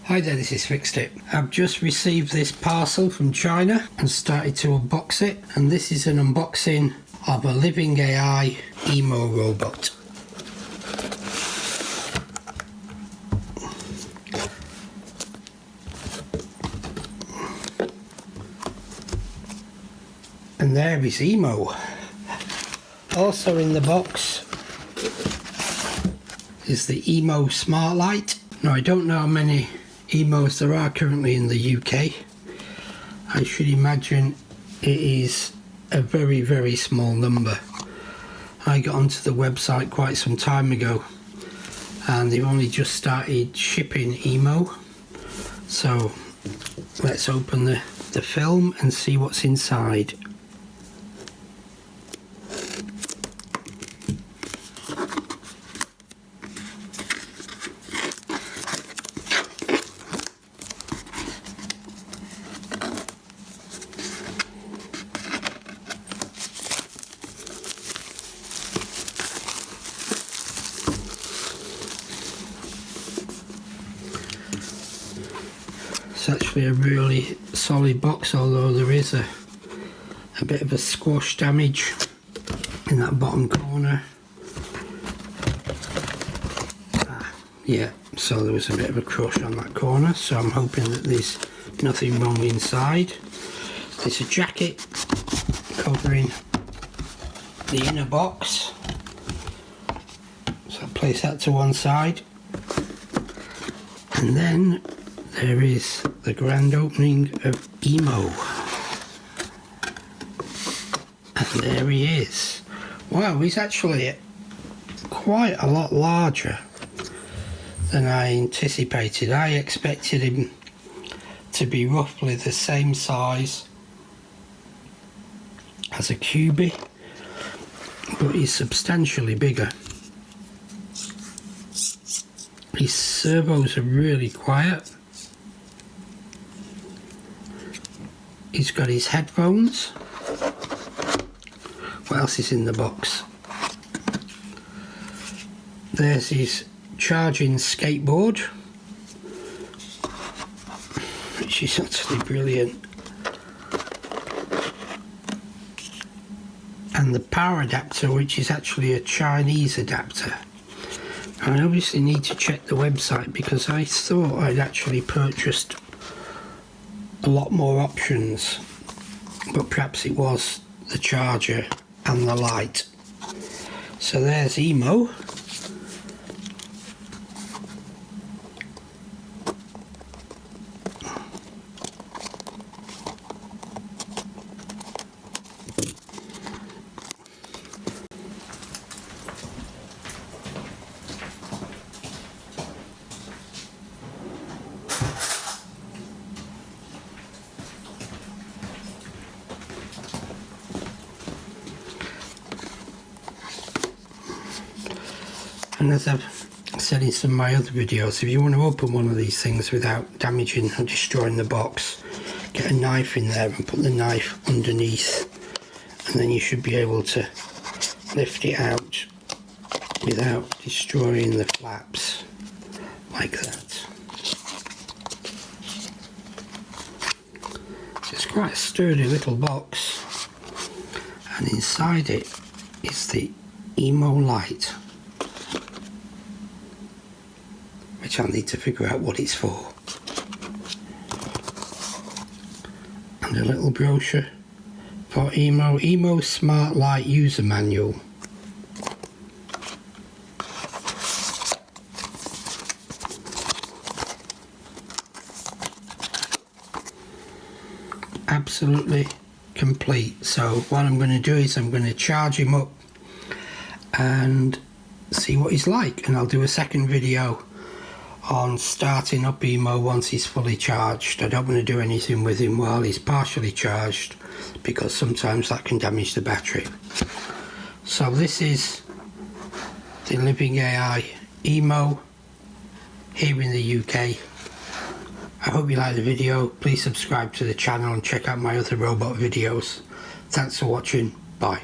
Hi there, this is Fixed It. I've just received this parcel from China and started to unbox it, and this is an unboxing of a Living.AI EMO robot. And there is EMO. Also in the box is the EMO Smart Light. Now I don't know how many EMOs there are currently in the UK. I should imagine it is a very small number. I got onto the website quite some time ago and they've only just started shipping EMO. So let's open the film and see what's inside. It's actually a really solid box, although there is a bit of a squash damage in that bottom corner. Yeah, so there was a bit of a crush on that corner, so I'm hoping that there's nothing wrong inside. There's a jacket covering the inner box, so I'll place that to one side, and then there is the grand opening of EMO. And there he is. Wow, he's actually quite a lot larger than I anticipated. I expected him to be roughly the same size as a Cubie, but he's substantially bigger. His servos are really quiet. He's got his headphones. What else is in the box? There's his charging skateboard, which is utterly brilliant. And the power adapter, which is actually a Chinese adapter. I obviously need to check the website because I thought I'd actually purchased a lot more options, but perhaps it was the charger and the light. So there's EMO. And as I've said in some of my other videos, if you want to open one of these things without damaging or destroying the box, get a knife in there and put the knife underneath, and then you should be able to lift it out without destroying the flaps, like that. So it's quite a sturdy little box, and inside it is the EMO light, which I'll need to figure out what it's for. And a little brochure for EMO Smart Light User Manual. Absolutely complete. So what I'm going to do is I'm going to charge him up and see what he's like, and I'll do a second video on starting up EMO once he's fully charged. I don't want to do anything with him while he's partially charged because sometimes that can damage the battery. So this is the Living.AI EMO here in the UK. I hope you like the video. Please subscribe to the channel and check out my other robot videos. Thanks for watching. Bye.